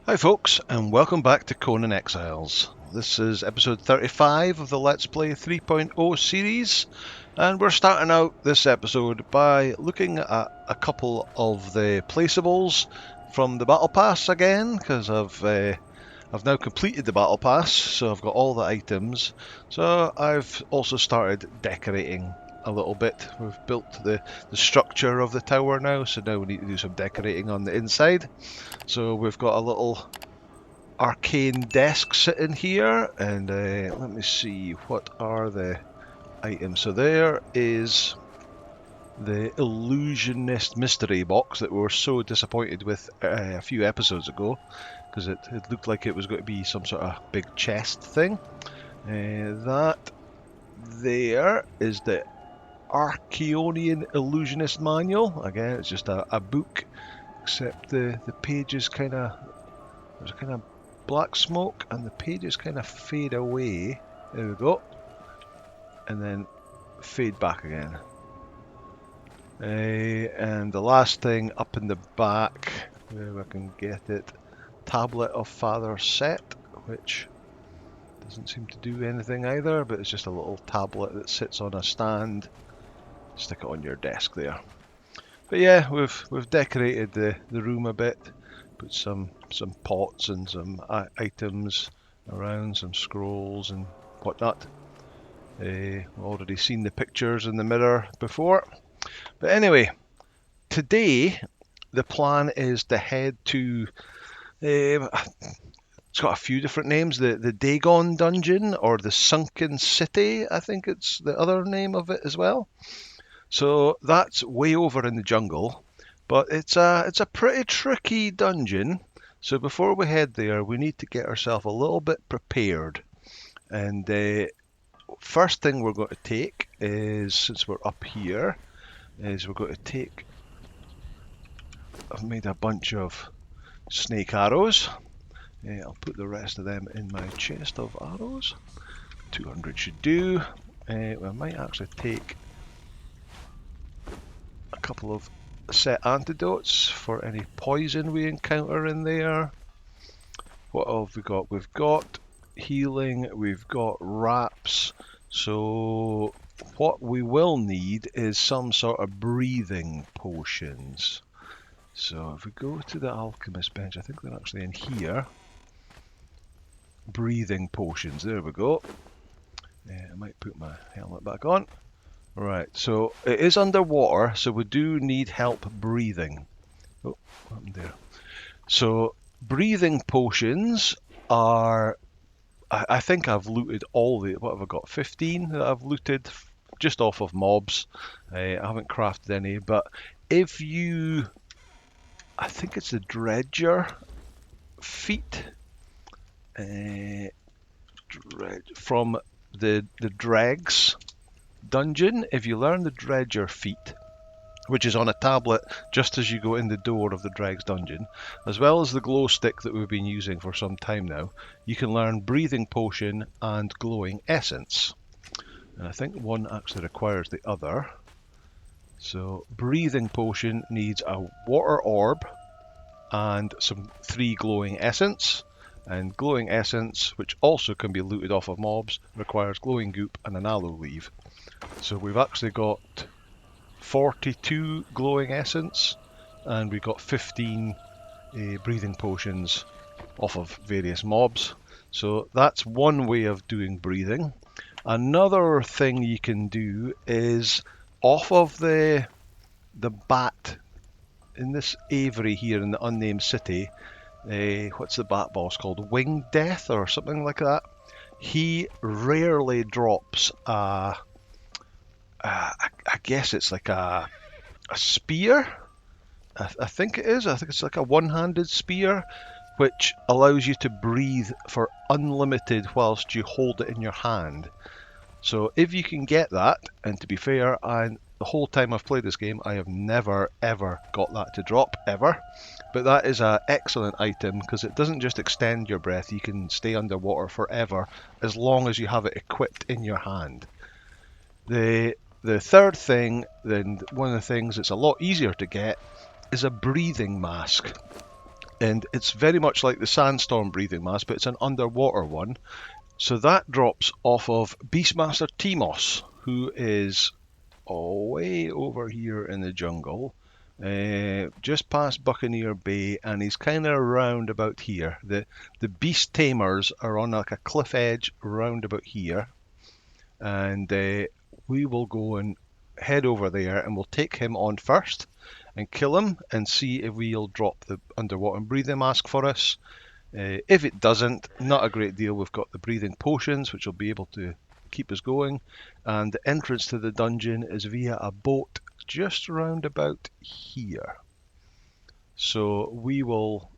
Hi folks, and welcome back to Conan Exiles. This is episode 35 of the Let's Play 3.0 series, and we're starting out this episode by looking at a couple of the placeables from the Battle Pass again, because I've now completed the Battle Pass, so I've got all the items. So I've also started decorating a little bit. We've built the structure of the tower now, so now we need to do some decorating on the inside. So we've got a little arcane desk sitting here, and let me see, what are the items? So there is the illusionist mystery box that we were so disappointed with a few episodes ago, because it looked like it was going to be some sort of big chest thing. That there is the Archaeonian Illusionist Manual. Again, it's just a book, except the pages kind of, there's a kind of black smoke and the pages kind of fade away. There we go. And then fade back again. And the last thing up in the back, where I can get it, Tablet of Father Set, which doesn't seem to do anything either, but it's just a little tablet that sits on a stand. Stick it on your desk there. But yeah, we've decorated the room a bit. Put some pots and some items around, some scrolls and whatnot. We've already seen the pictures in the mirror before. But anyway, today the plan is to head to, it's got a few different names, the Dagon dungeon, or the Sunken City, I think it's the other name of it as well. So that's way over in the jungle, but it's a pretty tricky dungeon. So before we head there, we need to get ourselves a little bit prepared. And first thing we're going to take is, since we're up here, is we're going to take, I've made a bunch of snake arrows. I'll put the rest of them in my chest of arrows. 200 should do. We might actually take a couple of set antidotes for any poison we encounter in there. What have we got? We've got healing, we've got wraps. So what we will need is some sort of breathing potions. So if we go to the alchemist bench, I think they're actually in here. Breathing potions, there we go. I might put my helmet back on. Right, so it is underwater, so we do need help breathing. Oh, what happened there? So breathing potions are, I think I've looted all the, what have I got, 15 that I've looted just off of mobs. I haven't crafted any, but if you, I think it's the Dredger feat from the Dregs dungeon. If you learn the Dredger feat, which is on a tablet just as you go in the door of the Dregs dungeon, as well as the glow stick that we've been using for some time now, you can learn breathing potion and glowing essence. And I think one actually requires the other. So breathing potion needs a water orb and some 3 glowing essence. And glowing essence, which also can be looted off of mobs, requires glowing goop and an aloe leaf. So we've actually got 42 glowing essence, and we've got 15 breathing potions off of various mobs. So that's one way of doing breathing. Another thing you can do is off of the bat in this aviary here in the unnamed city. What's the bat boss called? Winged Death or something like that. He rarely drops I guess it's like a spear. I think it is. I think it's like a one-handed spear, which allows you to breathe for unlimited whilst you hold it in your hand. So if you can get that, and to be fair, the whole time I've played this game, I have never ever got that to drop, ever. But that is an excellent item because it doesn't just extend your breath, you can stay underwater forever as long as you have it equipped in your hand. The third thing, then one of the things that's a lot easier to get, is a breathing mask. and it's very much like the sandstorm breathing mask, but it's an underwater one. So that drops off of Beastmaster Teimos, who is way over here in the jungle, just past Buccaneer Bay, and he's kind of round about here. The beast tamers are on like a cliff edge round about here, and we will go and head over there, and we'll take him on first and kill him and see if he'll drop the underwater breathing mask for us. If it doesn't, not a great deal. We've got the breathing potions, which will be able to keep us going, and the entrance to the dungeon is via a boat just round about here. So we will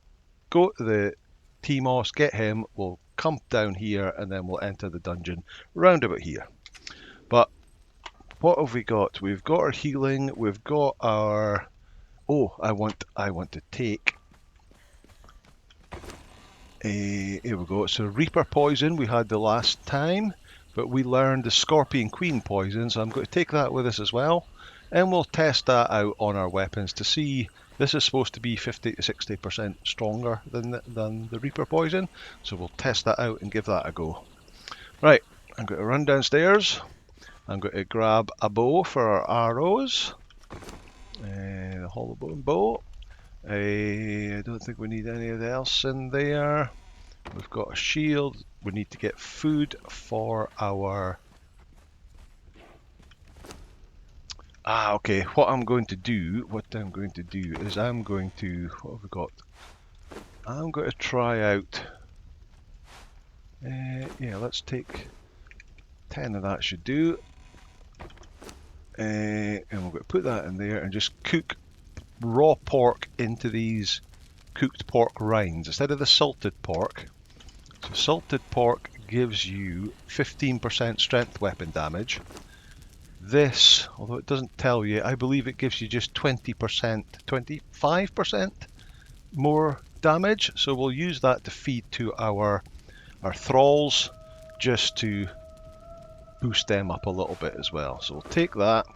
go to the Teimos, get him, we'll come down here, and then we'll enter the dungeon round about here. But what have we got? We've got our healing, we've got our... Oh, I want to take... here we go. So Reaper Poison we had the last time, but we learned the Scorpion Queen Poison, so I'm going to take that with us as well. And we'll test that out on our weapons to see. This is supposed to be 50 to 60% stronger than the Reaper Poison, so we'll test that out and give that a go. Right, I'm going to run downstairs. I'm going to grab a bow for our arrows. The hollow bone bow. I don't think we need anything else in there. We've got a shield. We need to get food for our... okay. What I'm going to do is I'm going to... What have we got? I'm going to try out... yeah, let's take 10 of that should do. And we're going to put that in there and just cook raw pork into these cooked pork rinds instead of the salted pork. So salted pork gives you 15% strength weapon damage. This, although it doesn't tell you, I believe it gives you just 20%, 25% more damage. So we'll use that to feed to our thralls just to boost them up a little bit as well. So we'll take that.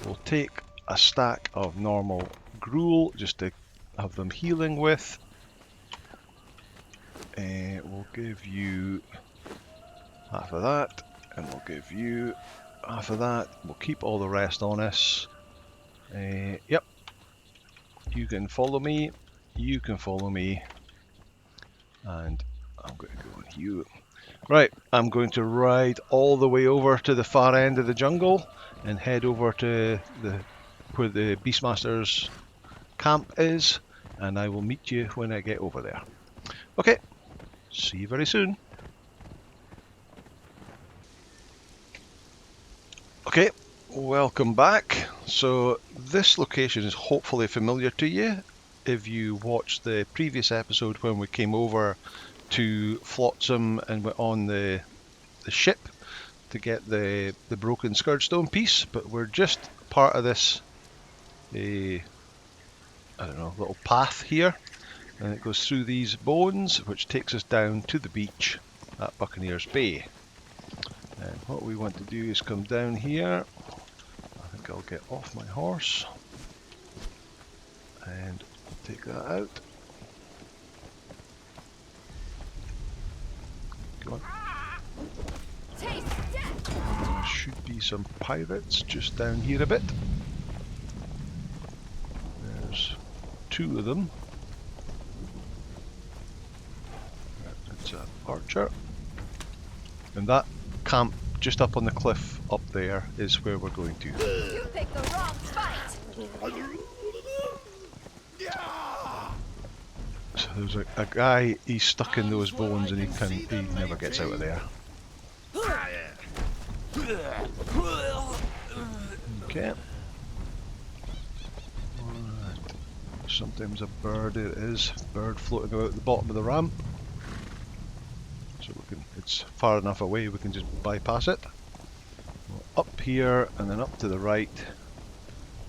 We'll take a stack of normal gruel just to have them healing with. We'll give you half of that, and we'll give you half of that. We'll keep all the rest on us. Yep. You can follow me. You can follow me. And I'm going to go on you. Right, I'm going to ride all the way over to the far end of the jungle and head over to where the Beastmaster's camp is, and I will meet you when I get over there. Okay, see you very soon. Okay, welcome back. So this location is hopefully familiar to you if you watched the previous episode when we came over to Flotsam and went on the ship to get the broken Scourgestone piece, but we're just part of this I don't know, little path here, and it goes through these bones, which takes us down to the beach at Buccaneers Bay. And what we want to do is come down here. I think I'll get off my horse and take that out. Come on. There should be some pirates just down here a bit. There's 2 of them. It's an archer. And that camp just up on the cliff up there is where we're going to. You picked the wrong fight. So there's a guy, he's stuck in those bones and he never gets out of there. Okay. Alright. Sometimes a bird, it is. Bird floating about at the bottom of the ramp. So we can, it's far enough away we can just bypass it. Up here and then up to the right.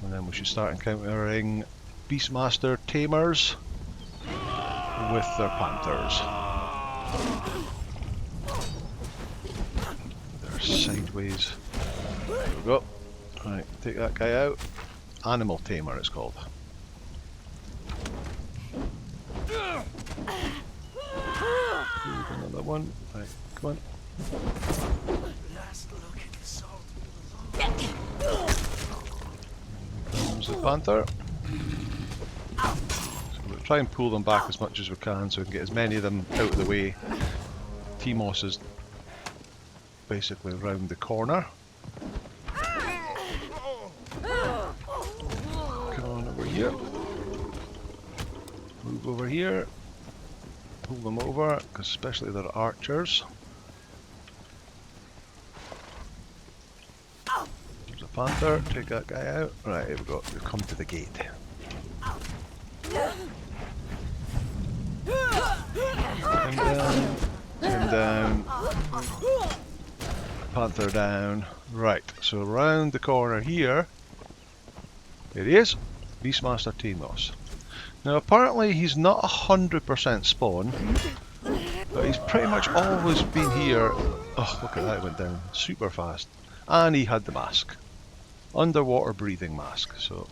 And then we should start encountering Beastmaster Tamers with their panthers. They're sideways. There we go. Right, take that guy out. Animal Tamer it's called. Right, one. Right, come on. There's the panther. So we'll try and pull them back as much as we can so we can get as many of them out of the way. Teimos is basically round the corner. Come on over here. Move over here. Pull them over, because especially they're archers. There's a panther. Take that guy out. Right, here we go. We've come to the gate. Him down. Him down. Panther down. Right, so round the corner here. There he is. Beastmaster Teimos. Now apparently he's not 100% spawn, but he's pretty much always been here. Oh, look at that, it went down super fast. And he had the mask. Underwater breathing mask. So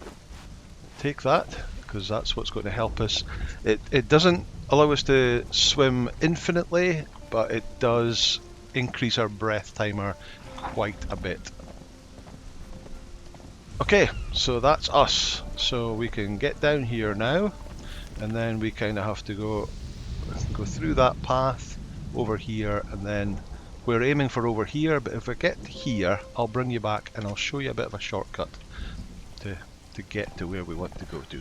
take that, because that's what's going to help us. It doesn't allow us to swim infinitely, but it does increase our breath timer quite a bit. Okay, so that's us. So we can get down here now, and then we kind of have to go through that path over here, and then we're aiming for over here, but if we get here, I'll bring you back and I'll show you a bit of a shortcut to get to where we want to go to.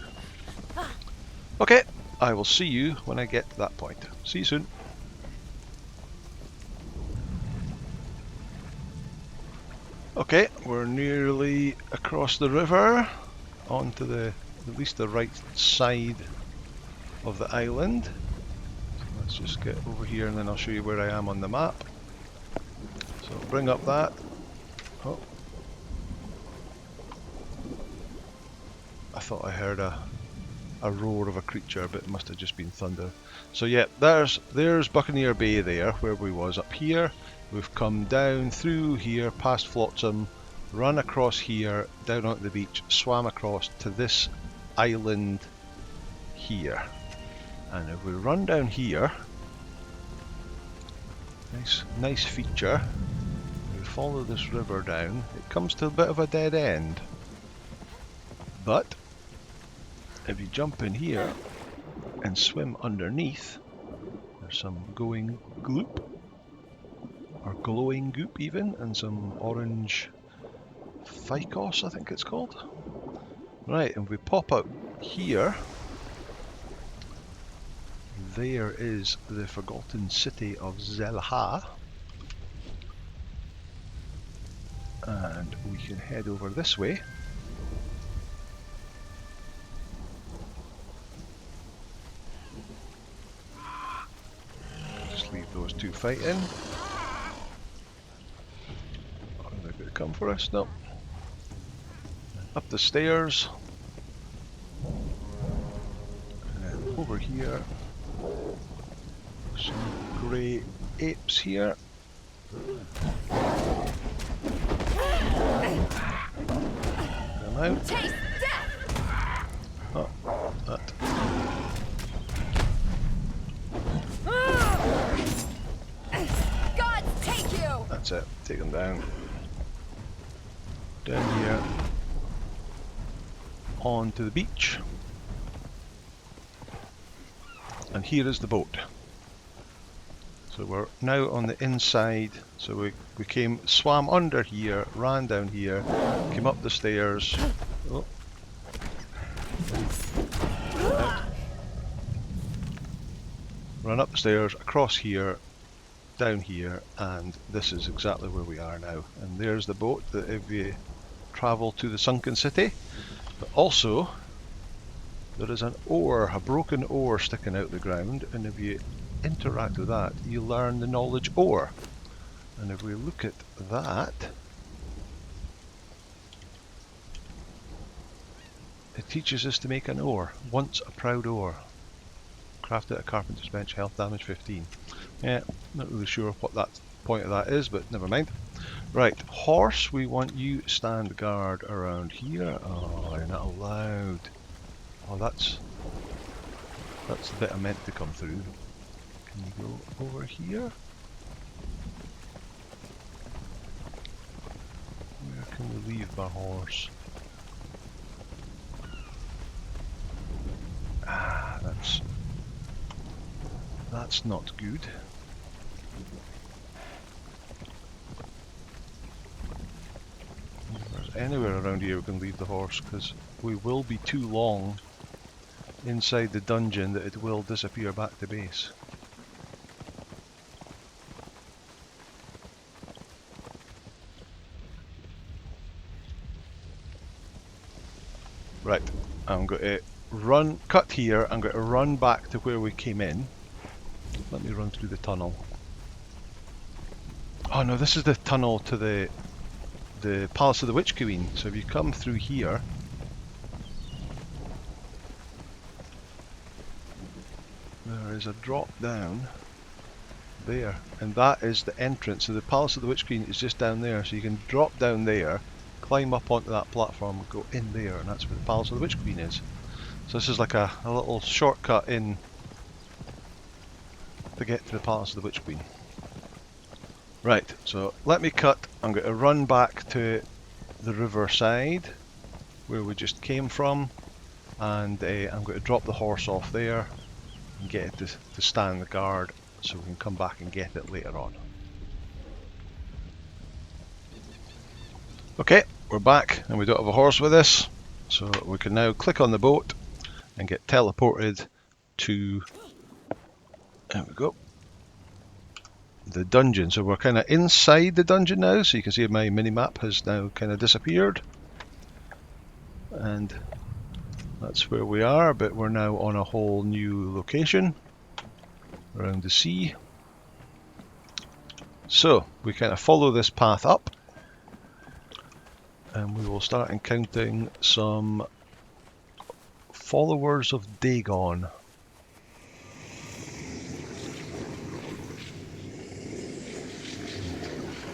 Okay, I will see you when I get to that point. See you soon. Okay, we're nearly across the river onto at least the right side of the island. So let's just get over here and then I'll show you where I am on the map. So bring up that. Oh. I thought I heard a roar of a creature, but it must have just been thunder. So yeah, there's Buccaneer Bay there, where we was up here. We've come down through here, past Flotsam, run across here, down onto the beach, swam across to this island here. And if we run down here, nice feature, we follow this river down, it comes to a bit of a dead end. But if you jump in here and swim underneath, there's some going gloop, or glowing goop even, and some orange ficus, I think it's called. Right, and we pop out here. There is the forgotten city of Zelha. And we can head over this way. Just leave those two fighting. Are they going to come for us? No. Up the stairs. And then over here. Some grey apes here. Come out. Taste death. Oh, that. God take you. That's it. Take them down. Down here. Onto the beach. And here is the boat. So we're now on the inside. So we swam under here, ran down here, came up the stairs. Oh. Out. Run up the stairs, across here, down here, and this is exactly where we are now. And there's the boat that if you travel to the Sunken City. But also, there is an oar, a broken oar sticking out the ground, and if you interact with that, you learn the knowledge oar. And if we look at that, it teaches us to make an oar. Once a proud oar. Crafted at a carpenter's bench, health damage 15. Yeah, not really sure what that point of that is, but never mind. Right, horse, we want you stand guard around here. Oh, you're not allowed. Oh, that's the bit I meant to come through. Can you go over here? leave my horse. Ah, that's not good. If there's anywhere around here we can leave the horse, because we will be too long inside the dungeon that it will disappear back to base. Right, I'm going to cut here. I'm going to run back to where we came in. Let me run through the tunnel. Oh no, this is the tunnel to the Palace of the Witch Queen. So if you come through here, there is a drop down there, and that is the entrance. So the Palace of the Witch Queen is just down there, so you can drop down there, climb up onto that platform and go in there, and that's where the Palace of the Witch Queen is. So this is like a little shortcut in to get to the Palace of the Witch Queen. Right, so let me cut. I'm going to run back to the riverside where we just came from, and I'm going to drop the horse off there and get it to stand the guard so we can come back and get it later on. Okay, we're back and we don't have a horse with us, so we can now click on the boat and get teleported to, there we go, the dungeon. So we're kind of inside the dungeon now, so you can see my mini-map has now kind of disappeared, and that's where we are, but we're now on a whole new location around the sea. So we kind of follow this path up and we will start encountering some followers of Dagon.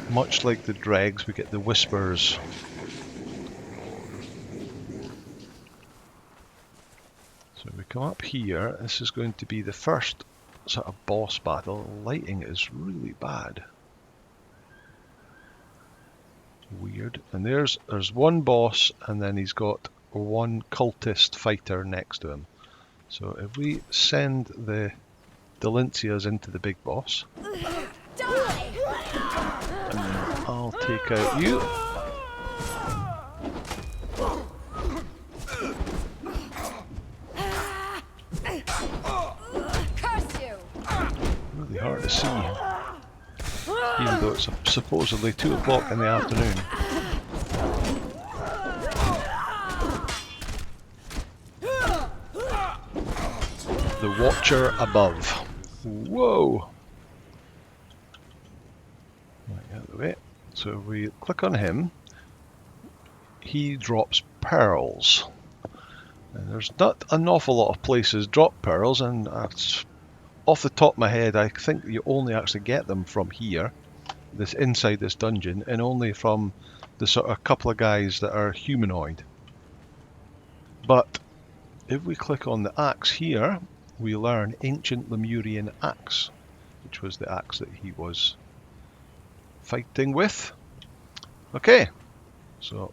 Much like the dregs, we get the whispers. So we come up here. This is going to be the first sort of boss battle. Lighting is really bad. Weird. And there's one boss, and then he's got one cultist fighter next to him. So if we send the Delincias into the big boss, and then I'll take out you. Really hard to see, even though it's supposedly 2 o'clock in the afternoon. The Watcher above. Whoa! Right, out of the way. So if we click on him, he drops pearls. And there's not an awful lot of places drop pearls, and off the top of my head, I think you only actually get them from here, inside this dungeon, and only from the sort of couple of guys that are humanoid. But if we click on the axe here, we learn Ancient Lemurian Axe, which was the axe that he was fighting with. Okay, so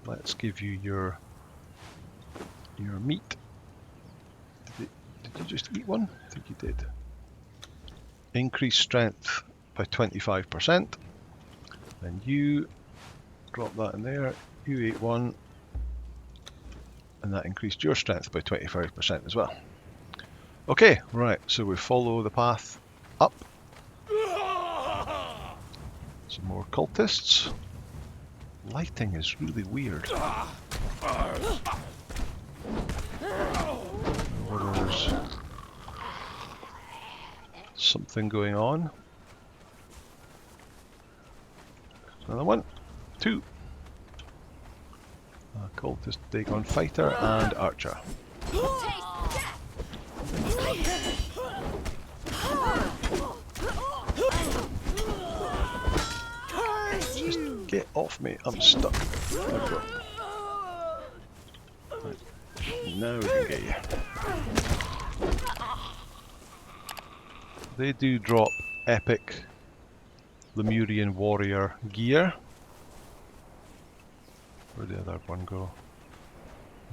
let's give you your meat. Did you just eat one? I think you did. Increase strength by 25%. And you drop that in there. You ate one. And that increased your strength by 25% as well. Okay, right, so we follow the path up. Some more cultists. Lighting is really weird. There's something going on. Another one. 2. Cultist, Dagon fighter, and archer. Just get off me, I'm stuck. There we go. Right. Now we can get you. They do drop epic Lemurian warrior gear. Where'd the other one go?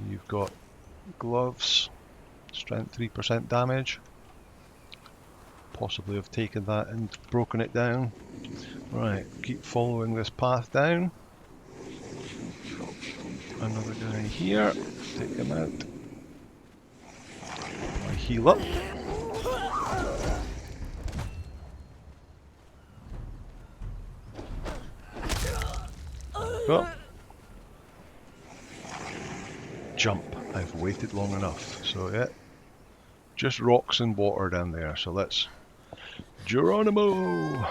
You've got gloves, strength 3% damage. Possibly have taken that and broken it down. Right, keep following this path down. Another guy here, take him out. I heal up. Go. Jump. I've waited long enough. So yeah, just rocks and water down there. So let's Geronimo.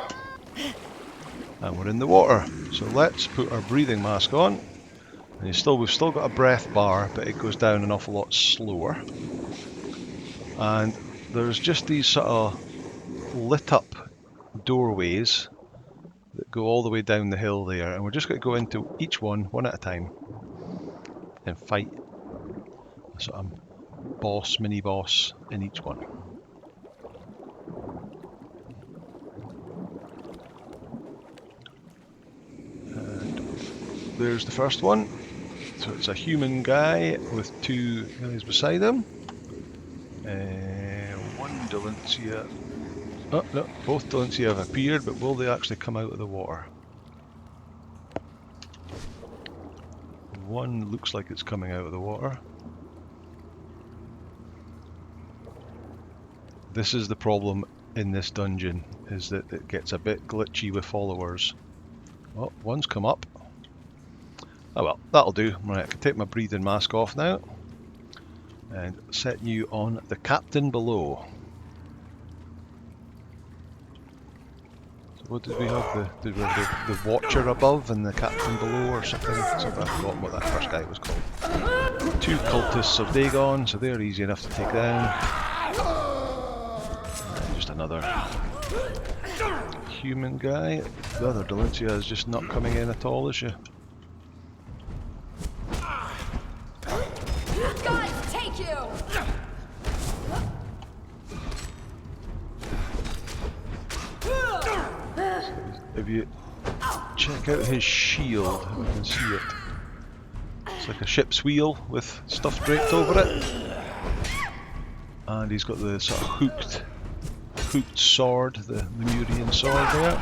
And we're in the water. So let's put our breathing mask on. And we've still got a breath bar, but it goes down an awful lot slower. And there's just these sort of lit up doorways that go all the way down the hill there, and we're just going to go into each one at a time, and fight a sort of boss, mini boss in each one. And there's the first one. So it's a human guy with two guys beside him. One Delencia. Oh no, both Delencia have appeared, but will they actually come out of the water? One looks like it's coming out of the water. This is the problem in this dungeon, is that it gets a bit glitchy with followers. Oh, one's come up. Oh well, that'll do. Right, I can take my breathing mask off now and set you on the captain below. So what did we have? Did we have the watcher above and the captain below or something? So I've forgotten what that first guy was called. Two cultists of Dagon, so they're easy enough to take down. And just another human guy. The other Delencia is just not coming in at all, is she? Guys, take you! If you check out his shield, if you can see it. It's like a ship's wheel with stuff draped over it. And he's got the sort of hooked sword, the Lemurian sword there.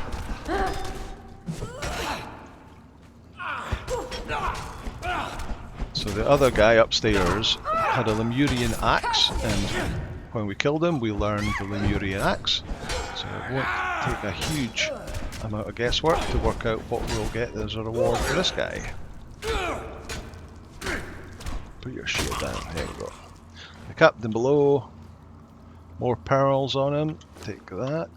So the other guy upstairs had a Lemurian axe, and when we killed him we learned the Lemurian axe. So it won't take a huge amount of guesswork to work out what we'll get as a reward for this guy. Put your shield down, there we go. The captain below, more pearls on him, take that.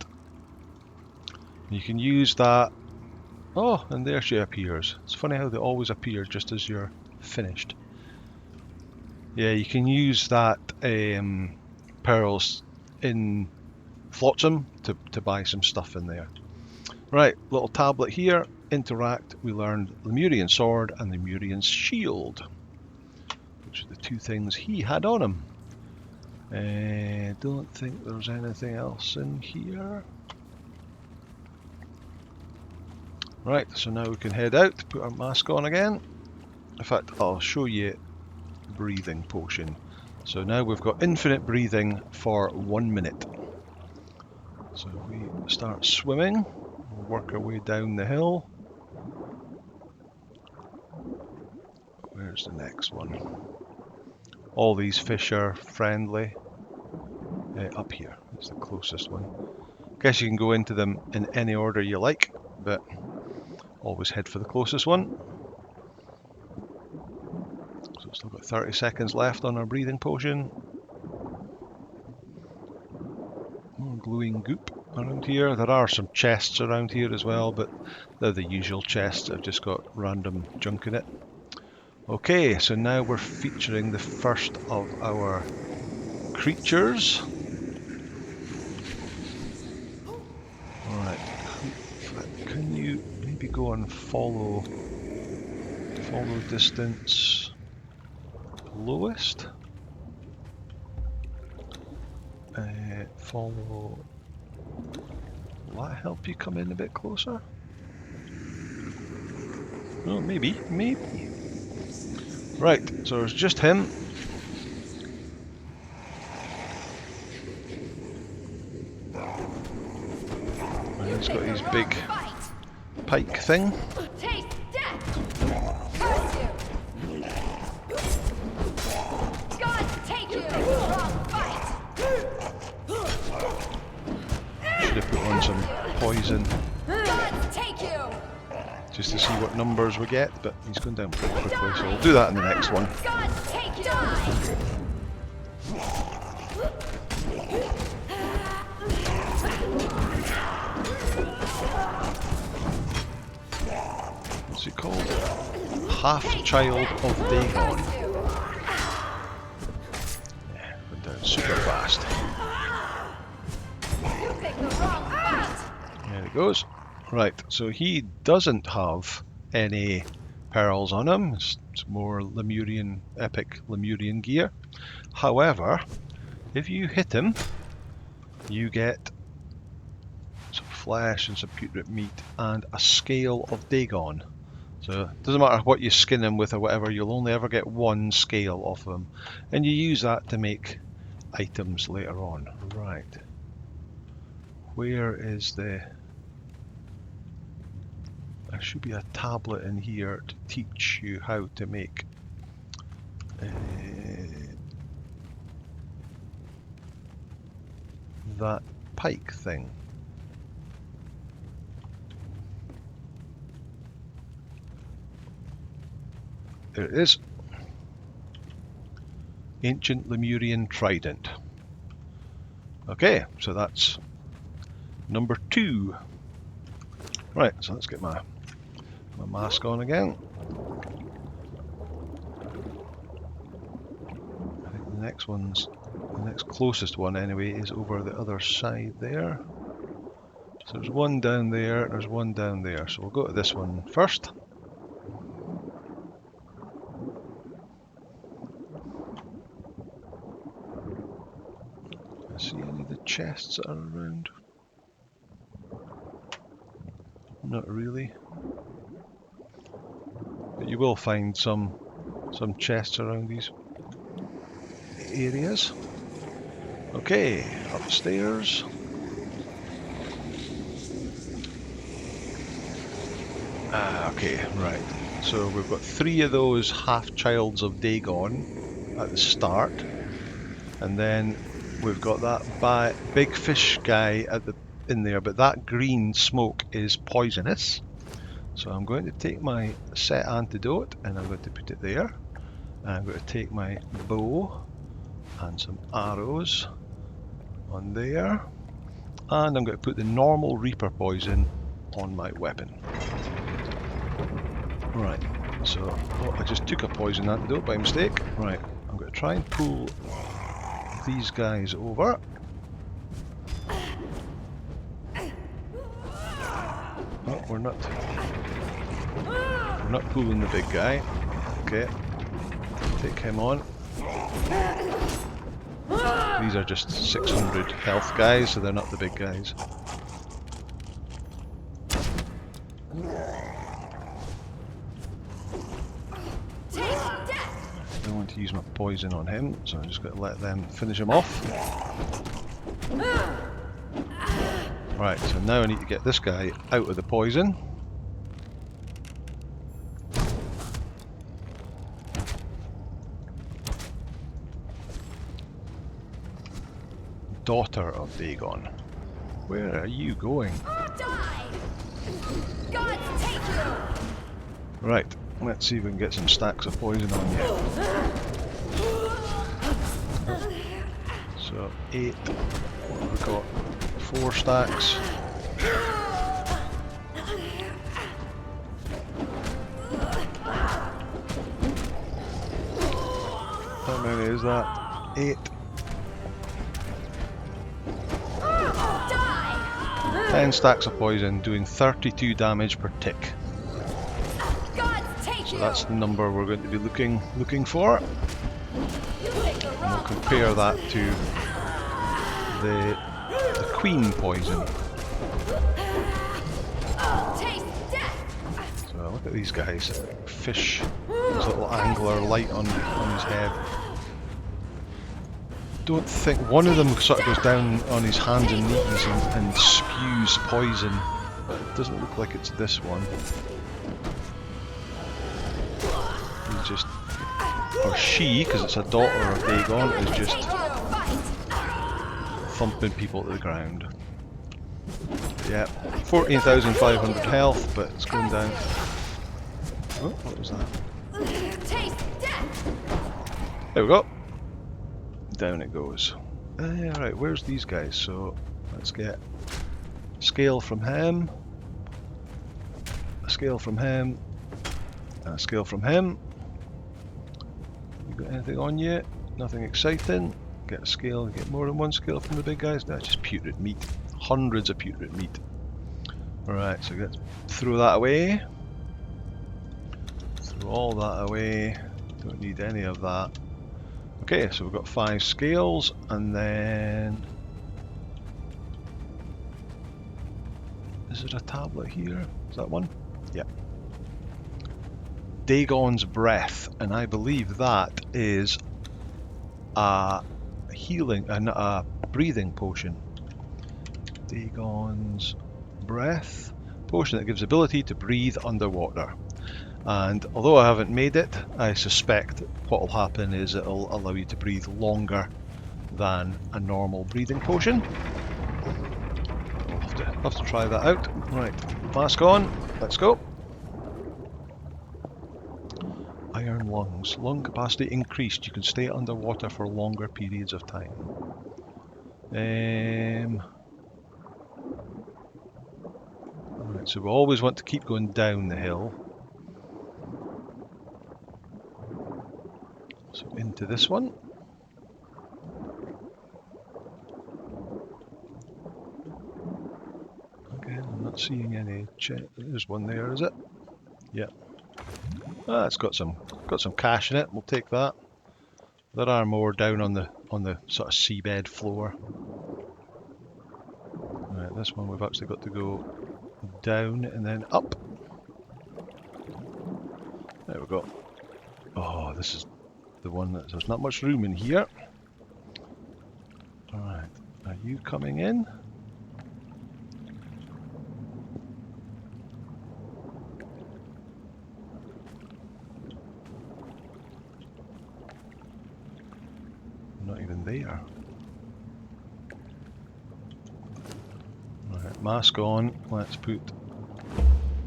You can use that. Oh, and there she appears. It's funny how they always appear just as you're finished. Yeah, you can use that pearls in Flotsam to buy some stuff in there. Right, little tablet here, interact, we learned Lemurian sword and Lemurian shield, which are the two things he had on him. Don't think there's anything else in here. Right, so now we can head out, put our mask on again. In fact, I'll show you breathing potion. So now we've got infinite breathing for 1 minute. So if we start swimming, we'll work our way down the hill. Where's the next one? All these fish are friendly. Up here, it's the closest one. Guess you can go into them in any order you like, but always head for the closest one. So we've still got 30 seconds left on our breathing potion. More glowing goop around here. There are some chests around here as well, but they're the usual chests that have just got random junk in it. Okay, so now we're featuring the first of our creatures. Alright, can you maybe go and follow distance lowest? Follow. Will that help you come in a bit closer? Oh, maybe. Right, so there's just him. And he's got his big pike thing. Taste death! Curse you! Gods take you! Wrong fight! Should have put on some poison Gods take you! just to see what numbers we get, but he's going down pretty quickly, so we'll do that in the next one. Gods take you! Die! What's it called? Half-Child of Dagon. Yeah, went down super fast. You picked the wrong fight! There it goes. Right, so he doesn't have any pearls on him. It's more Lemurian, epic Lemurian gear. However, if you hit him, you get some flesh and some putrid meat and a scale of Dagon. So it doesn't matter what you skin him with or whatever, you'll only ever get one scale off him. And you use that to make items later on. Right. Where is the... There should be a tablet in here to teach you how to make that pike thing. There it is. Ancient Lemurian Trident. Okay, so that's number 2. Right, so let's get my mask on again. I think the next closest one anyway is over the other side there. So there's one down there, there's one down there. So we'll go to this one first. See any of the chests that are around? Not really. But you will find some chests around these areas. Okay, upstairs. Okay, right. So we've got 3 of those half-childs of Dagon at the start. And then we've got that big fish guy in there, but that green smoke is poisonous. So I'm going to take my set antidote and I'm going to put it there. And I'm going to take my bow and some arrows on there. And I'm going to put the normal Reaper poison on my weapon. Right, so I just took a poison antidote by mistake. Right, I'm going to try and pull these guys over. Oh, we're not pulling the big guy. Okay, take him on. These are just 600 health guys, so they're not the big guys. I don't want to use my poison on him, so I'm just going to let them finish him off. Right, so now I need to get this guy out of the poison. Daughter of Dagon. Where are you going? Die! Gods take you! Right, let's see if we can get some stacks of poison on you. So 8. What have we got? 4 stacks. How many is that? 8. 10 stacks of poison, doing 32 damage per tick. So that's the number we're going to be looking for. And we'll compare that to the queen poison. So look at these guys. fish, his little angler light on his head. Don't think one of them sort of goes down on his hands and knees and spews poison, but it doesn't look like it's this one. He's just, or she, because it's a daughter of Dagon, is just thumping people to the ground. Yeah, 14,500 health, but it's going down. Oh, what was that? Taste death. There we go. Down it goes. Right, where's these guys? So let's get a scale from him, a scale from him, and a scale from him. You got anything on you? Nothing exciting. Get a scale, get more than one scale from the big guys. That's just putrid meat. Hundreds of putrid meat. Alright, so let's throw that away. Throw all that away. Don't need any of that. Okay, so we've got 5 scales, and then... Is there a tablet here? Is that one? Yeah. Dagon's Breath, and I believe that is a healing, a breathing potion. Dagon's Breath. Potion that gives ability to breathe underwater. And although I haven't made it, I suspect what will happen is it'll allow you to breathe longer than a normal breathing potion. We'll have to try that out. Right, mask on, let's go. Iron lungs. Lung capacity increased. You can stay underwater for longer periods of time. Right, so we always want to keep going down the hill. So into this one. Okay, I'm not seeing any check. There's one there, is it? Yeah. Ah, it's got some cash in it. We'll take that. There are more down on the sort of seabed floor. Right, this one we've actually got to go down and then up. There we go. Oh, this is the one that there's not much room in here. Alright, are you coming in? Not even there. Alright, mask on. Let's put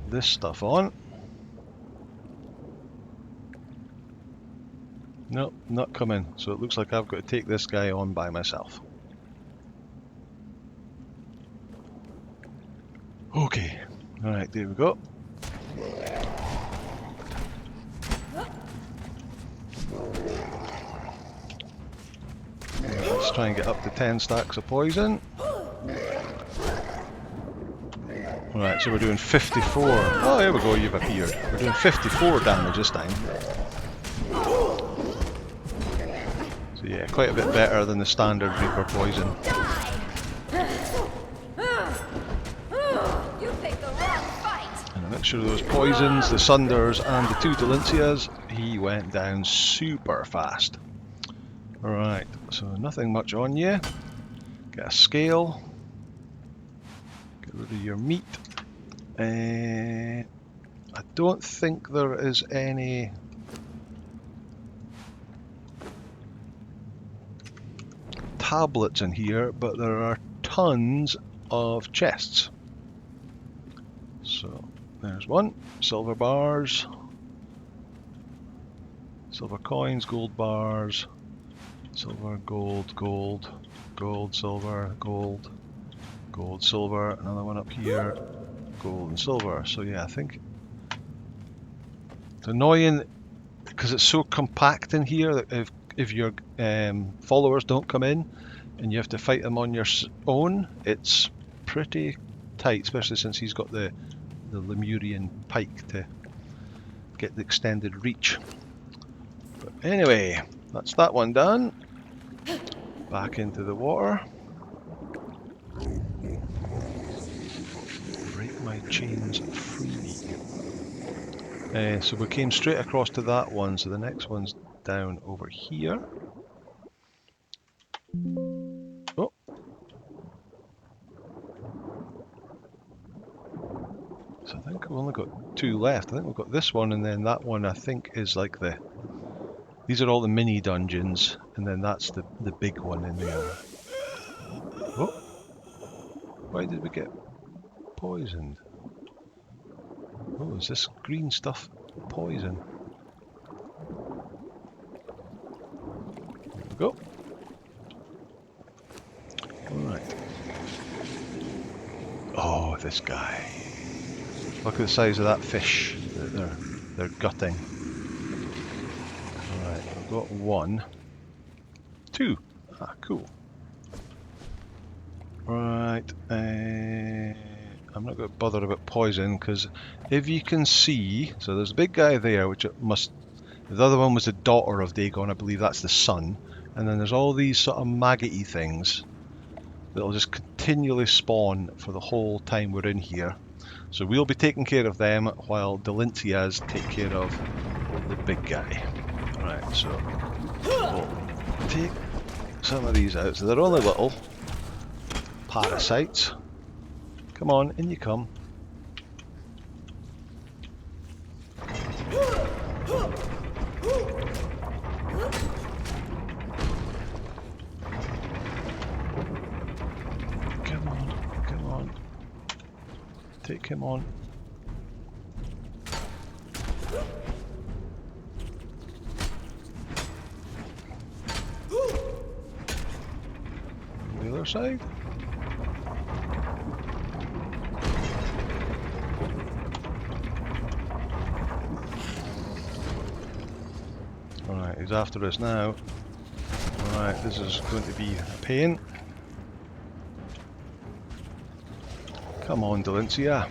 this stuff on. Nope, not coming. So it looks like I've got to take this guy on by myself. Okay, alright, there we go. Right, let's try and get up to 10 stacks of poison. Alright, so we're doing 54. Oh, here we go, you've appeared. We're doing 54 damage this time. So yeah, quite a bit better than the standard Reaper poison. You picked the wrong fight. And a mixture of those poisons, the Sunders and the 2 Delincias, he went down super fast. Alright, so nothing much on you. Get a scale. Get rid of your meat. I don't think there is any tablets in here, but there are tons of chests. So there's one. Silver bars, silver coins, gold bars, silver, gold, gold, gold, silver, gold, gold, silver, another one up here, gold and silver. So yeah, I think it's annoying because it's so compact in here that if your followers don't come in and you have to fight them on your own, it's pretty tight, especially since he's got the Lemurian pike to get the extended reach. But anyway, that's that one done. Back into the water. Break my chains free. So we came straight across to that one, so the next one's down over here. Oh. So I think we've only got 2 left. I think we've got this one, and then that one I think is like the... These are all the mini dungeons, and then that's the big one in there. Oh! Why did we get poisoned? Oh, is this green stuff poison? There we go. Alright. Oh, this guy. Look at the size of that fish that they're gutting. Alright, I've got 1. 2. Ah, cool. Right, I'm not going to bother about poison, because if you can see, so there's a big guy there, which it must, the other one was the daughter of Dagon, I believe that's the son, and then there's all these sort of maggoty things that'll just continually spawn for the whole time we're in here. So we'll be taking care of them while Delincias take care of the big guy. Right, so we'll take some of these out. So they're only little parasites. Come on, in you come. Come on, come on. Take him on. The other side. Alright, he's after us now. Alright, this is going to be a pain. Come on, Delincia.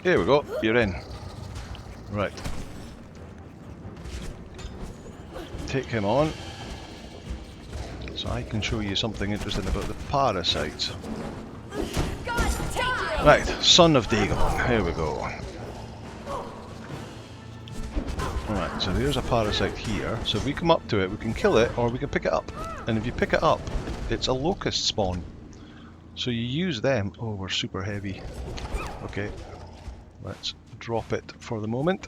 Here we go, you're in. Right. Take him on. So I can show you something interesting about the parasites. Right, son of Dagon, here we go. Alright, so there's a parasite here. So if we come up to it, we can kill it, or we can pick it up. And if you pick it up, it's a locust spawn. So you use them. Oh, we're super heavy. Okay, let's drop it for the moment.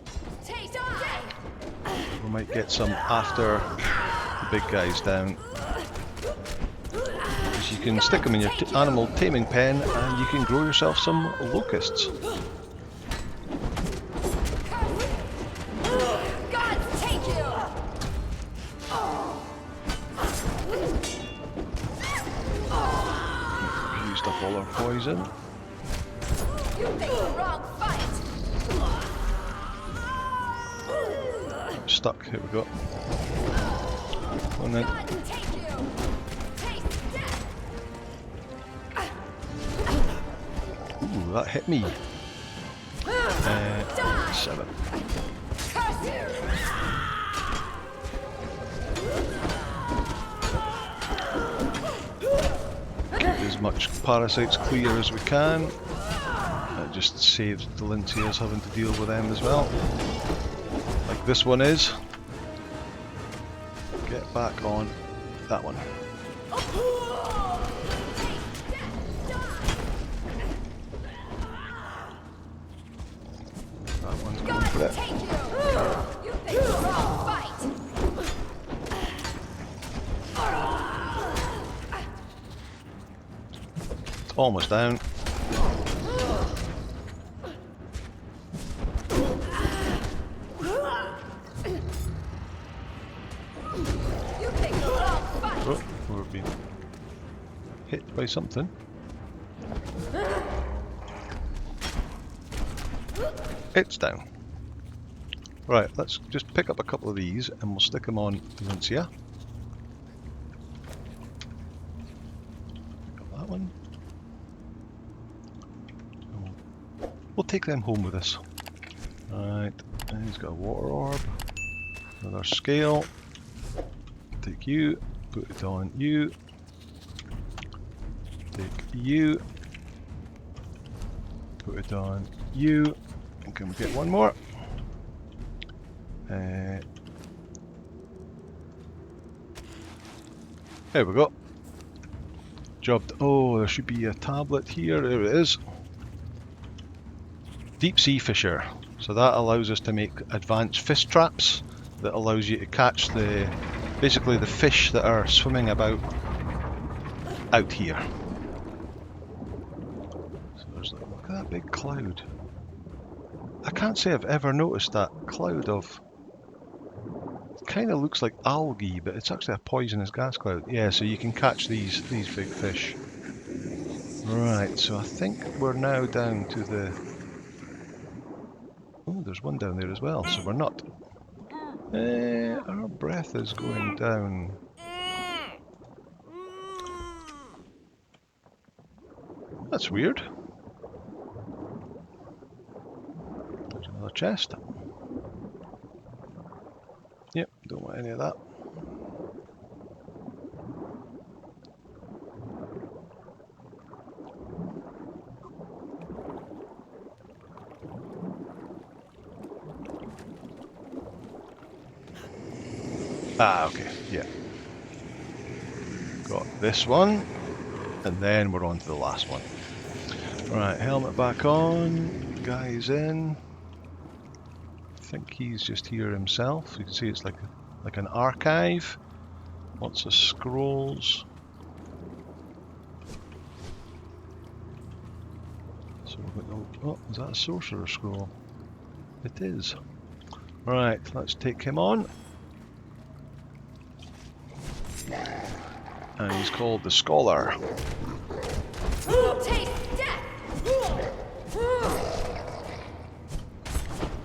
We might get some after the big guy's down. Because you can stick them in your animal taming pen and you can grow yourself some locusts. Used up all our poison. You picked the wrong fight. Stuck, here we go. And then ooh, that hit me. 7. Get as much parasites clear as we can. That just saves Delincias having to deal with them as well. Like this one is. Get back on that one. That one's going for it. It's almost down. Oh, we're being hit by something. It's down. Right, let's just pick up a couple of these and we'll stick them on Delincia. Got that one. We'll take them home with us. Right, and he's got a water orb. Another scale. Take you. Put it on you. Take you. Put it on you. And can we get one more? There we go. Job. Oh, there should be a tablet here. There it is. Deep sea fisher. So that allows us to make advanced fish traps. That allows you to catch basically the fish that are swimming about out here. So look at that big cloud. I can't say I've ever noticed that cloud of. It kind of looks like algae, but it's actually a poisonous gas cloud. Yeah, so you can catch these big fish. Right, so I think we're now down to the. Oh, there's one down there as well. So we're not. Our breath is going down. That's weird. There's another chest. Yep, don't want any of that. Ah, okay, yeah. Got this one, and then we're on to the last one. Right, helmet back on, guy's in. I think he's just here himself. You can see it's like an archive. Lots of scrolls. So we've got oh, is that a sorcerer scroll? It is. Right, let's take him on. And he's called the Scholar. Taste death.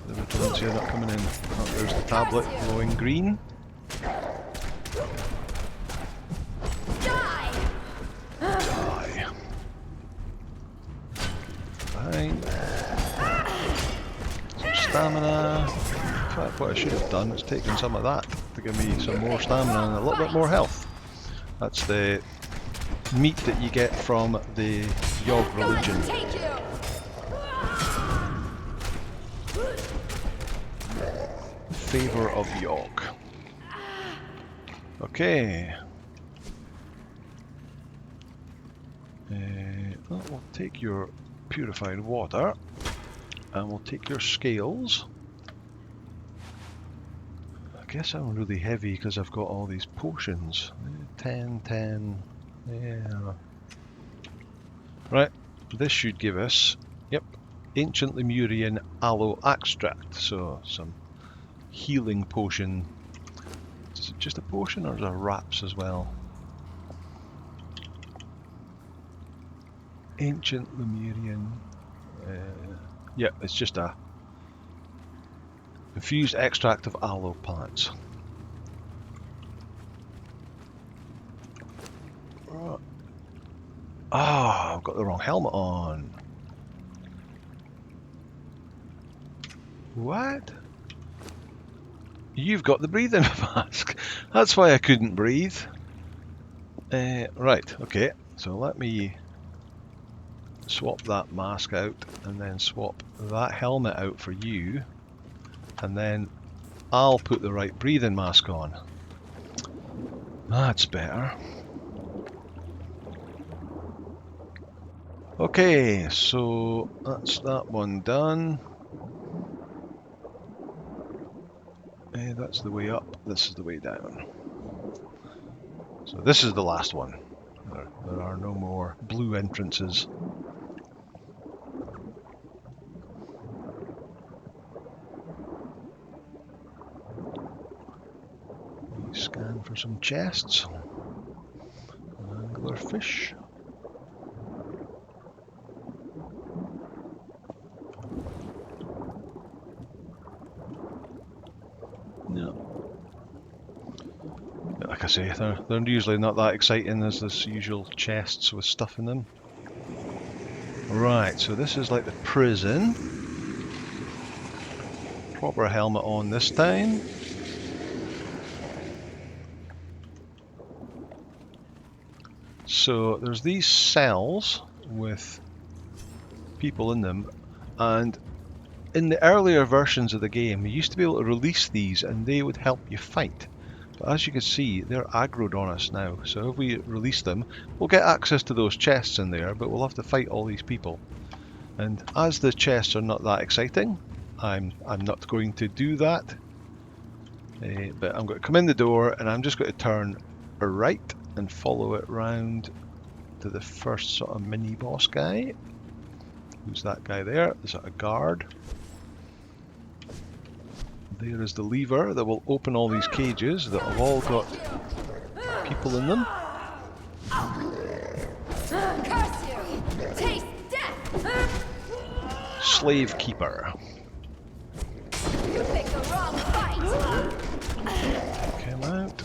The vigilance here not coming in. Oh, there's the tablet glowing green. Die. Die. Fine. Some stamina. In fact, what I should have done is taken some of that to give me some more stamina and a little bit more health. That's the meat that you get from the Yog religion. Take you. Favor of Yog. Okay. Well, we'll take your purified water and we'll take your scales. I guess I'm really heavy because I've got all these potions. 10, 10, yeah. Right, this should give us, yep, Ancient Lemurian Aloe Extract. So some healing potion. Is it just a potion or is there wraps as well? Ancient Lemurian. Yeah, it's just a infused extract of aloe plants. Ah, I've got the wrong helmet on. What? You've got the breathing mask. That's why I couldn't breathe. Right, okay. So let me swap that mask out and then swap that helmet out for you. And then I'll put the right breathing mask on. That's better. Okay, so that's that one done. That's the way up, this is the way down. So this is the last one. There are no more blue entrances. We scan for some chests. Anglerfish. No. Like I say, they're usually not that exciting as this usual chests with stuff in them. Right, so this is like the prison. Proper helmet on this time. So there's these cells with people in them, and in the earlier versions of the game you used to be able to release these and they would help you fight. But as you can see, they're aggroed on us now, so if we release them, we'll get access to those chests in there, but we'll have to fight all these people. And as the chests are not that exciting, I'm not going to do that. But I'm going to come in the door and I'm just going to turn right and follow it round to the first sort of mini boss guy. Who's that guy there? Is that a guard? There is the lever that will open all these cages that have all got people in them. Curse you! Taste death! Slave keeper. You picked the wrong fight! Come out.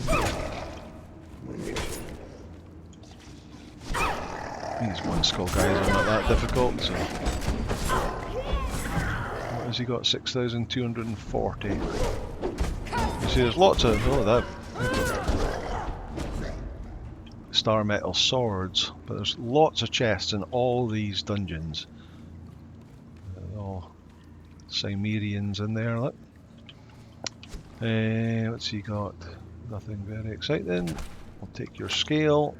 These one skull guys are not that difficult, so. What has he got? 6,240. You see, there's lots of. Oh, that. Star metal swords, but there's lots of chests in all these dungeons. All Cimmerians in there, look. What's he got? Nothing very exciting. We'll take your scale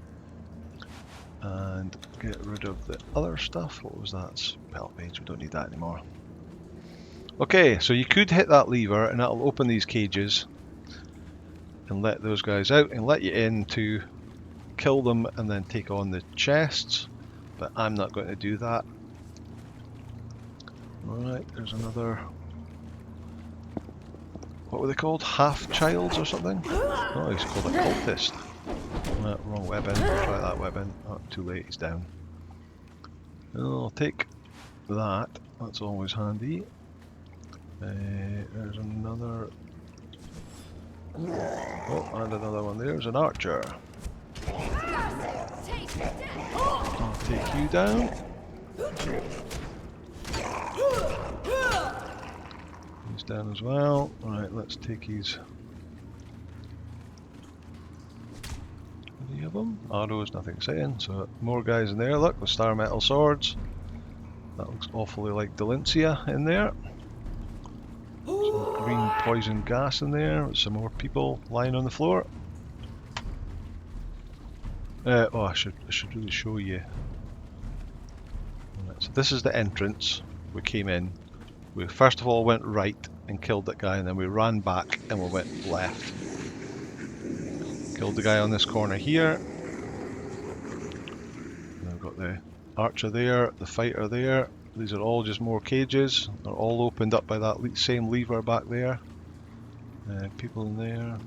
and get rid of the other stuff. What was that? Spell page, we don't need that anymore. Okay, so you could hit that lever and that'll open these cages and let those guys out and let you in to kill them and then take on the chests, but I'm not going to do that. Alright, there's another. What were they called? Half-childs or something? Oh, he's called a cultist. Wrong weapon. Try that weapon. Oh, too late, he's down. I'll take that. That's always handy. There's another. Oh, and another one. There's an archer. I'll take you down. He's down as well. Right, let's take his. Any of them? Arrows, nothing exciting. So more guys in there. Look, the star metal swords. That looks awfully like Delincia in there. Some green poison gas in there. Some more people lying on the floor. I should really show you. Right, so this is the entrance. We came in. We first of all went right and killed that guy, and then we ran back and we went left. Killed the guy on this corner here. And we've got the archer there, the fighter there. These are all just more cages. They're all opened up by that same lever back there. People in there.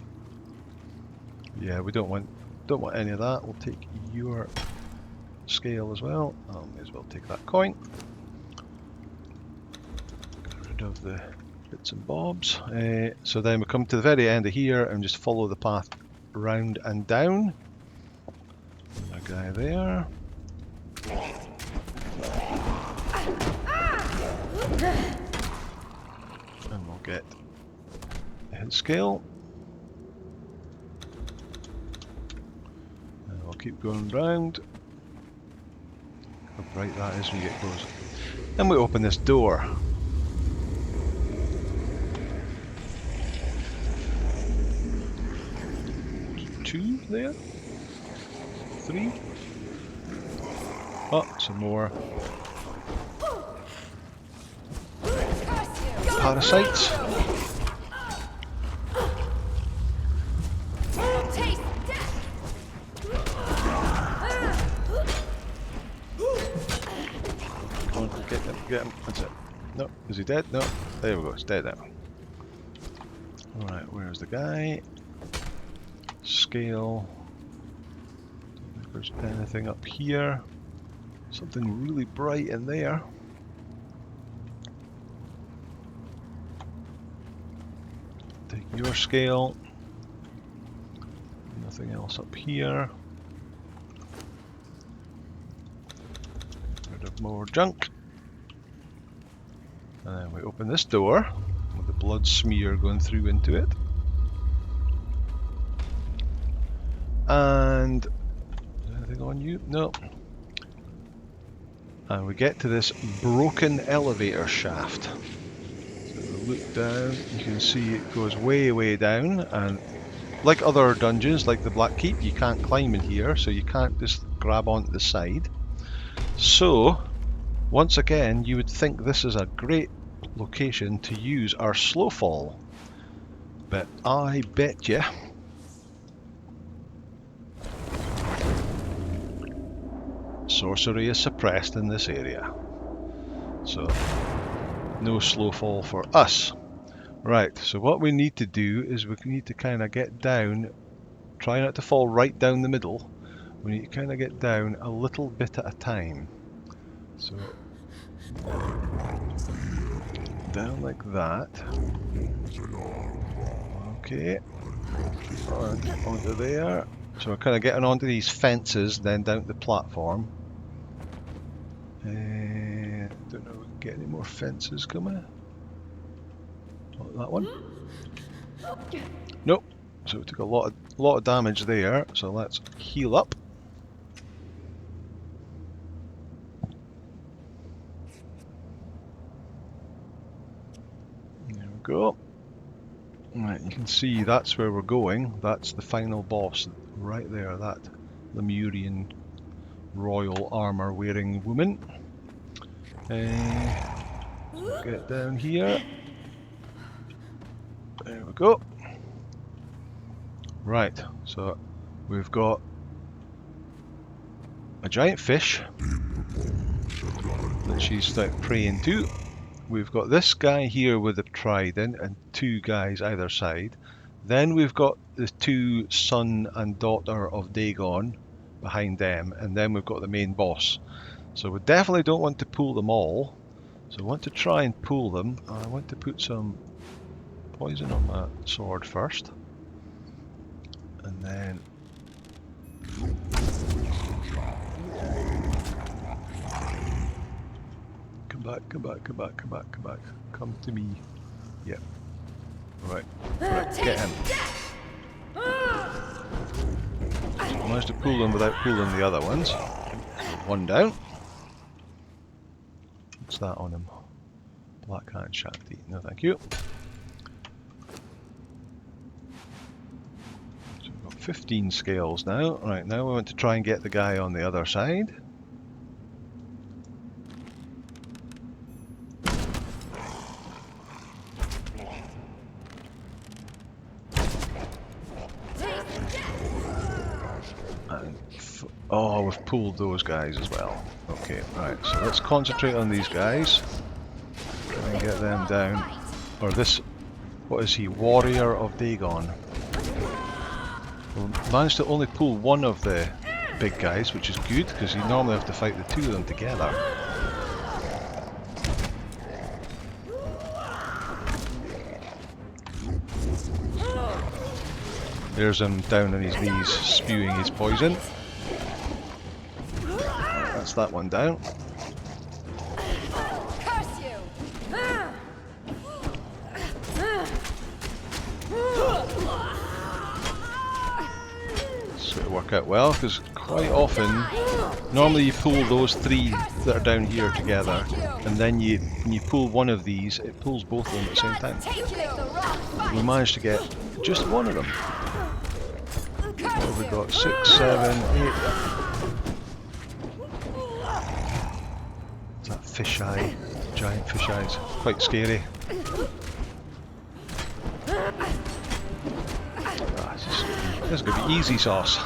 Yeah, we don't want any of that. We'll take your scale as well. May as well take that coin. Get rid of the bits and bobs. So then we come to the very end of here and just follow the path round and down. A guy there. And we'll get his scale. And we'll keep going round. How bright that is when you get close. And we open this door. Two there. Three. Oh, some more. Parasites. Come on, get him. That's it. No, is he dead? No. There we go, he's dead now. Alright, where's the guy? Scale. Don't think there's anything up here. Something really bright in there. Take your scale. Nothing else up here. Rid of more junk. And then we open this door with the blood smear going through into it. And anything Anything on you? No. And we get to this broken elevator shaft. So we look down, you can see it goes way, way down, and like other dungeons, like the Black Keep, you can't climb in here, so you can't just grab onto the side. So, once again, you would think this is a great location to use our slow fall. But I bet you sorcery is suppressed in this area. So, no slow fall for us. Right, so what we need to do is we need to kind of get down, try not to fall right down the middle. We need to kind of get down a little bit at a time. So, down like that. Okay, onto there. So we're kind of getting onto these fences, then down to the platform. Don't know if we can get any more fences coming. Oh, that one? Nope. So we took a lot of damage there. So let's heal up. There we go. Right, you can see that's where we're going. That's the final boss right there. That Lemurian royal armor wearing woman. Get down here. There we go. Right, so we've got a giant fish that she's like praying to. We've got this guy here with a trident and two guys either side. Then we've got the two son and daughter of Dagon behind them, and then we've got the main boss. So we definitely don't want to pull them all. So I want to try and pull them. I want to put some poison on my sword first. And then come back. Come to me. Yep. Right, get him. So I managed to pull them without pulling the other ones. One down. What's that on him? Black Hand Shanty. No, thank you. So we've got 15 scales now. Right, now we want to try and get the guy on the other side. Oh, we've pulled those guys as well. Okay, right, so let's concentrate on these guys. Try and get them down. Or this, what is he? Warrior of Dagon. We'll manage to only pull one of the big guys, which is good, because you normally have to fight the two of them together. There's him down on his knees, spewing his poison. That's that one down. Curse you! So it'll work out well, because quite often, normally you pull those three that are down here together, and then when you pull one of these, it pulls both of them at the same time. We managed to get just one of them. What have we got? 6, 7, 8. Is that fish eye? Giant fish eyes. Quite scary. This is going to be easy sauce.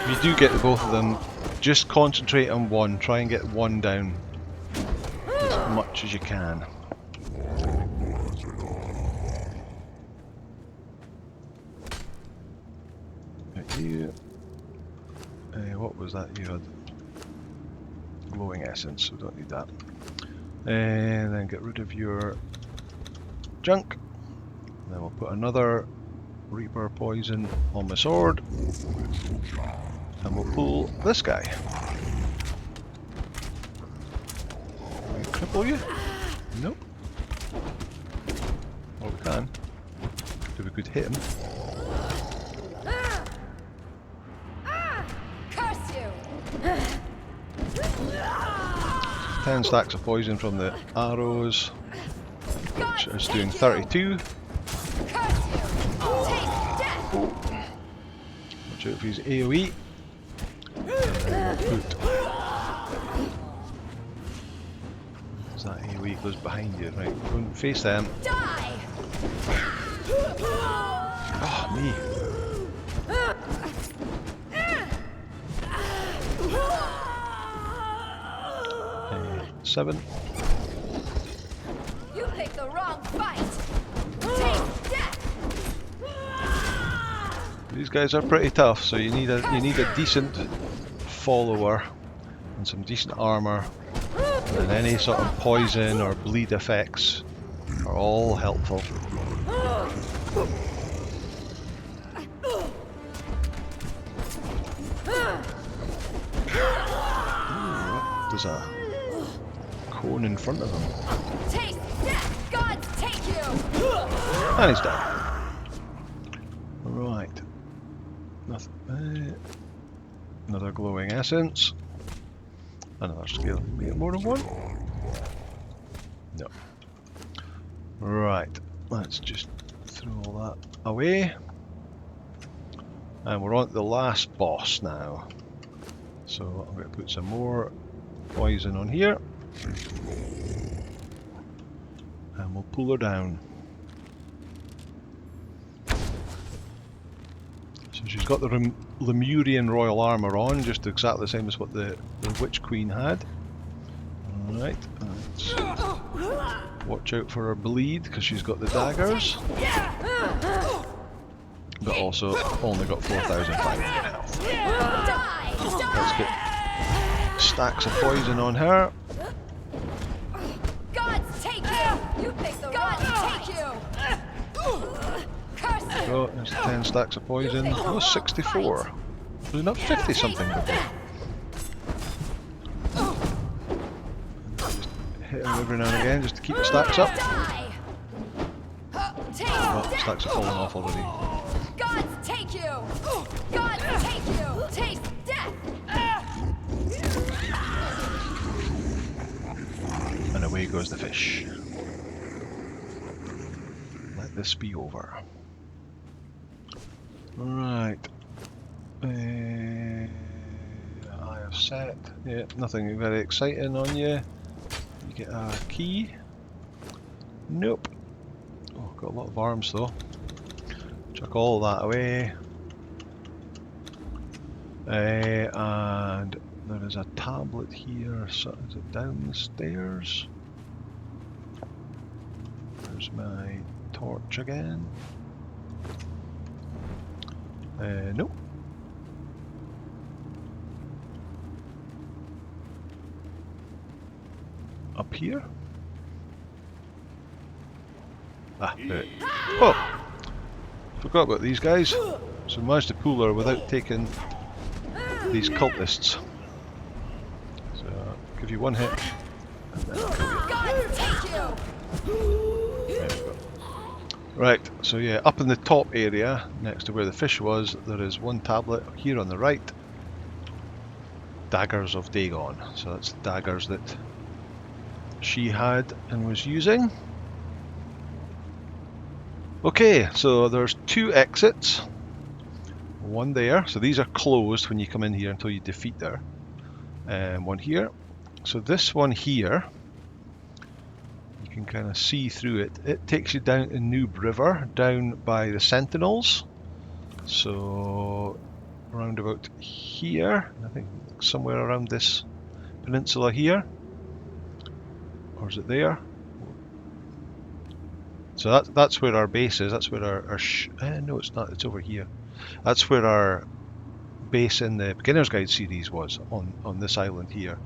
If you do get the both of them, just concentrate on one. Try and get one down as much as you can. What was that you had? Glowing essence, so don't need that. And then get rid of your junk. Then we'll put another Reaper poison on my sword. And we'll pull this guy. Can we cripple you? Nope. Well, we can. If we could hit him. 10 stacks of poison from the arrows, which is doing 32. Watch out for his AoE. As that AoE goes behind you, right? Don't face them. Oh, me. 7. You picked the wrong fight. Taste death. These guys are pretty tough, so you need a decent follower and some decent armor, and any sort of poison or bleed effects are all helpful. There's a cone in front of him. Taste death. Gods take you. And he's dead. Right. Nothing. Another glowing essence. Another skill. Make more than one? No. Right. Let's just throw all that away. And we're on to the last boss now. So I'm going to put some more poison on here. And we'll pull her down. So she's got the Lemurian royal armour on, just exactly the same as what the Witch Queen had. Alright, let's watch out for her bleed, because she's got the daggers. But also only got 4,500 health. Let's get stacks of poison on her. Gods take you. You picked the wrong fight. Oh, there's 10 stacks of poison. Oh, 64. Was it not 50 something before? Just hit him every now and again just to keep the stacks up. Oh, stacks are falling off already. Gods take you. Gods take you. Taste death. And away goes the fish. Let this be over. Right. I have set. Yeah, nothing very exciting on you. You get a key. Nope. Oh, got a lot of arms though. Chuck all that away. And there is a tablet here. So is it downstairs? There's my torch again. Nope. Up here? Ah, there. Oh! Forgot about these guys. So managed to pull her without taking these cultists. So, give you one hit. Gods take you. There we go. Right, so yeah, up in the top area, next to where the fish was, there is one tablet here on the right. Daggers of Dagon. So that's the daggers that she had and was using. Okay, so there's 2 exits. One there, so these are closed when you come in here until you defeat her. And one here. So this one here, you can kind of see through it. It takes you down to Noob River, down by the Sentinels. So around about here, I think somewhere around this peninsula here. Or is it there? So that's where our base is. That's where our no, it's not. It's over here. That's where our base in the Beginner's Guide series was, on this island here.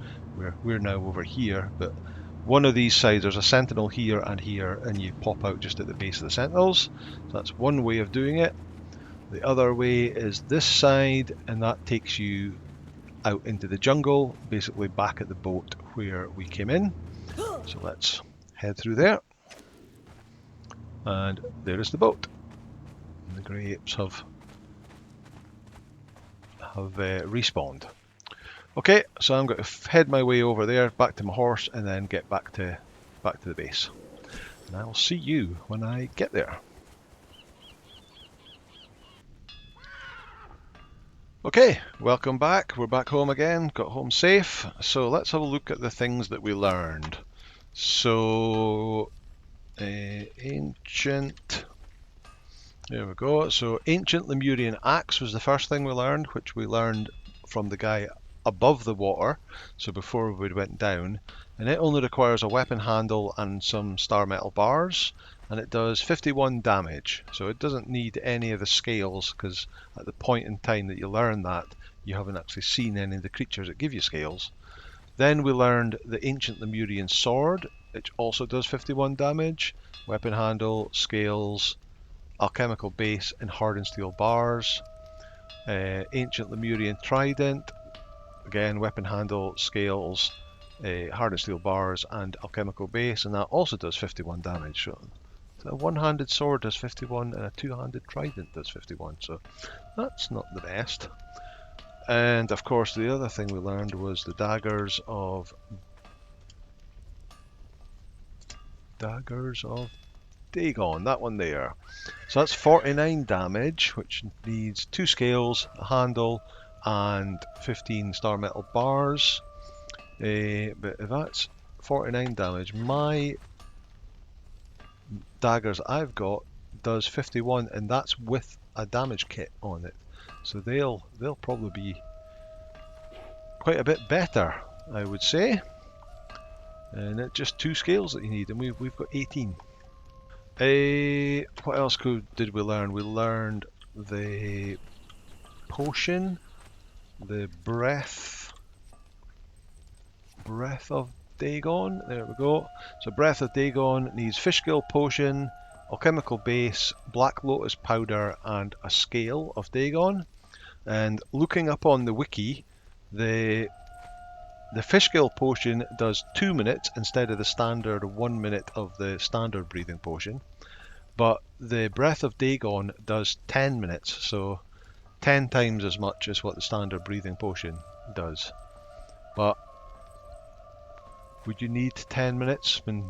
We're now over here, but one of these sides, there's a sentinel here, and you pop out just at the base of the sentinels. So that's one way of doing it. The other way is this side, and that takes you out into the jungle, basically back at the boat where we came in. So let's head through there. And there is the boat. And the grey apes have respawned. Okay, so I'm going to head my way over there, back to my horse, and then get back to the base. And I will see you when I get there. Okay, welcome back. We're back home again. Got home safe. So let's have a look at the things that we learned. So, ancient. There we go. So, ancient Lemurian axe was the first thing we learned, which we learned from the guy above the water. So before we went down, and it only requires a weapon handle and some star metal bars, and it does 51 damage. So it doesn't need any of the scales, because at the point in time that you learn that, you haven't actually seen any of the creatures that give you scales. Then we learned the ancient Lemurian sword, which also does 51 damage, weapon handle, scales, alchemical base, and hardened steel bars. Ancient Lemurian trident, again weapon handle, scales, hardened steel bars, and alchemical base, and that also does 51 damage. So a one-handed sword does 51, and a two-handed trident does 51. So that's not the best. And of course, the other thing we learned was the daggers of Dagon, that one there. So that's 49 damage, which needs 2 scales, a handle, and 15 star metal bars. But if that's 49 damage, my daggers I've got does 51, and that's with a damage kit on it. So they'll probably be quite a bit better, I would say. And it's just 2 scales that you need, and we've got 18. What else did we learn? We learned the potion, the breath of Dagon. There we go. So breath of Dagon needs fish gill potion, alchemical base, black lotus powder, and a scale of Dagon. And looking up on the wiki, the fish gill potion does 2 minutes instead of the standard 1 minute of the standard breathing potion. But the breath of Dagon does 10 minutes, so 10 times as much as what the standard breathing potion does. But would you need 10 minutes? When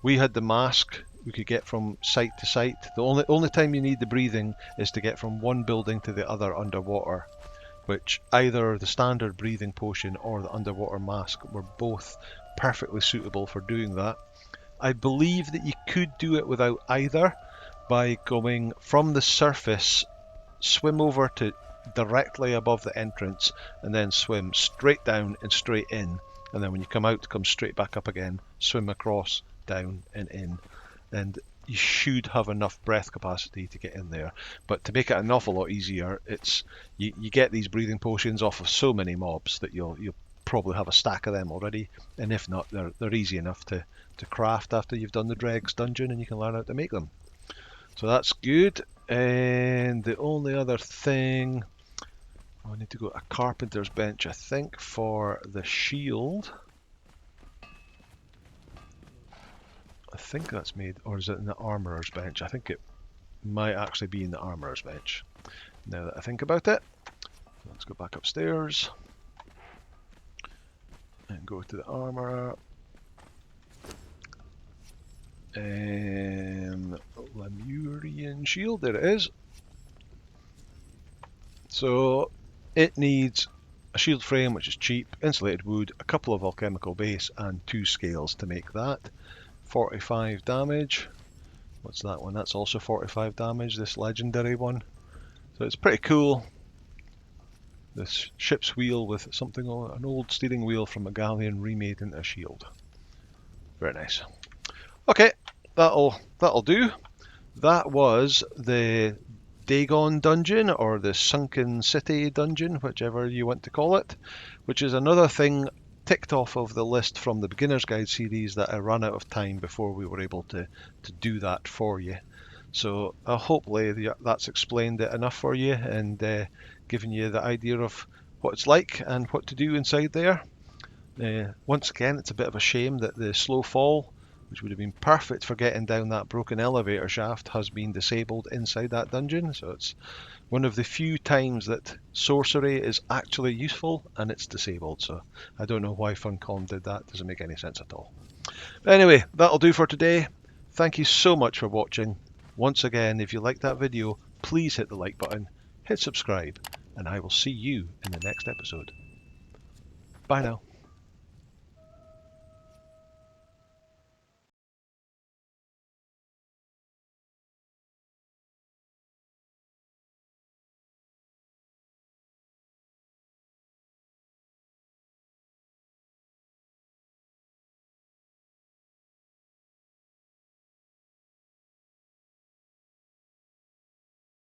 we had the mask, we could get from site to site. The only time you need the breathing is to get from one building to the other underwater, which either the standard breathing potion or the underwater mask were both perfectly suitable for doing that. I believe that you could do it without either by going from the surface, swim over to directly above the entrance, and then swim straight down and straight in. And then when you come out, come straight back up again, swim across, down and in. And you should have enough breath capacity to get in there. But to make it an awful lot easier, it's you get these breathing potions off of so many mobs that you'll probably have a stack of them already. And if not, they're easy enough to craft after you've done the Dregs dungeon, and you can learn how to make them. So that's good. And the only other thing, I need to go to a carpenter's bench, I think, for the shield. I think that's made, or is it in the armorer's bench? I think it might actually be in the armorer's bench, now that I think about it. Let's go back upstairs and go to the armorer. Lemurian shield, there it is. So it needs a shield frame, which is cheap, insulated wood, a couple of alchemical base, and 2 scales to make that. 45 damage. What's that one? That's also 45 damage, this legendary one. So it's pretty cool. This ship's wheel with something on an old steering wheel from a galleon remade into a shield. Very nice. Okay, that'll do. That was the Dagon dungeon, or the Sunken City dungeon, whichever you want to call it, which is another thing ticked off of the list from the Beginner's Guide series that I ran out of time before we were able to do that for you. So hopefully that's explained it enough for you, and given you the idea of what it's like and what to do inside there. Once again, it's a bit of a shame that the slow fall which would have been perfect for getting down that broken elevator shaft, has been disabled inside that dungeon. So it's one of the few times that sorcery is actually useful and it's disabled. So I don't know why Funcom did that. Doesn't make any sense at all. But anyway, that'll do for today. Thank you so much for watching. Once again, if you liked that video, please hit the like button, hit subscribe, and I will see you in the next episode. Bye now.